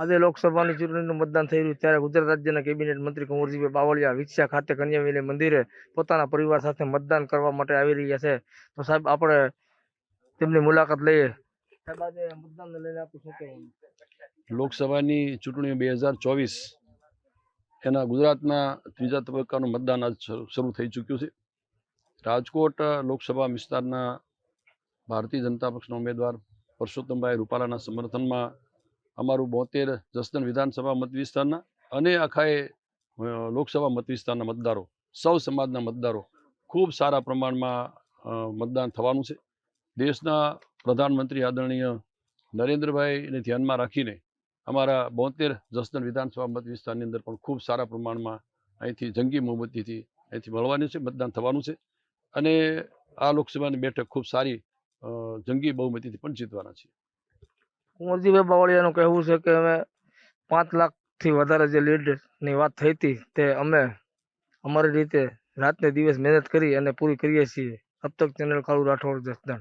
આજે લોકસભાની ચૂંટણીનું મતદાન થઈ રહ્યું ત્યારે ગુજરાત રાજ્યના કેબિનેટ મંત્રી કુંવરજીભાઈ બાવળિયા વિછિયા ખાતે કન્યાવિલે મંદિરે પોતાના પરિવાર સાથે મતદાન કરવા માટે આવી રહ્યા છે. તો સાહેબ, આપણે તેમની મુલાકાત લઈએ. સાહેબ, આજે મતદાનને લઈને આપનું શું કહેવું? લોકસભાની ચૂંટણી 2024 એના ગુજરાતના ત્રીજા તબક્કાનું મતદાન આજ શરૂ થઈ ચૂક્યું છે. રાજકોટ લોકસભા વિસ્તારના ભારતીય જનતા પક્ષના ઉમેદવાર પરસોત્તમભાઈ રૂપાલાના સમર્થનમાં અમારું 72 જસદણ વિધાનસભા મત વિસ્તારના અને આખાએ લોકસભા મત વિસ્તારના મતદારો, સૌ સમાજના મતદારો ખૂબ સારા પ્રમાણમાં મતદાન થવાનું છે. દેશના પ્રધાનમંત્રી આદરણીય નરેન્દ્રભાઈને ધ્યાનમાં રાખીને અમારા 72 જસદણ વિધાનસભા મત વિસ્તારની અંદર પણ ખૂબ સારા પ્રમાણમાં અહીંથી જંગી બહુમતીથી અહીંથી મળવાની છે, મતદાન થવાનું છે. અને આ લોકસભાની બેઠક ખૂબ સારી જંગી બહુમતીથી પણ જીતવાના છે. કુંવરજીભાઈ બાવળિયાનું કહેવું છે કે અમે 5 લાખથી વધારે જે લીડની વાત થઈ હતી તે અમે અમારી રીતે રાતને દિવસ મહેનત કરી અને પૂરી કરીએ છીએ. અબ તક ચેનલ કાળુ રાઠોડ જસદણ.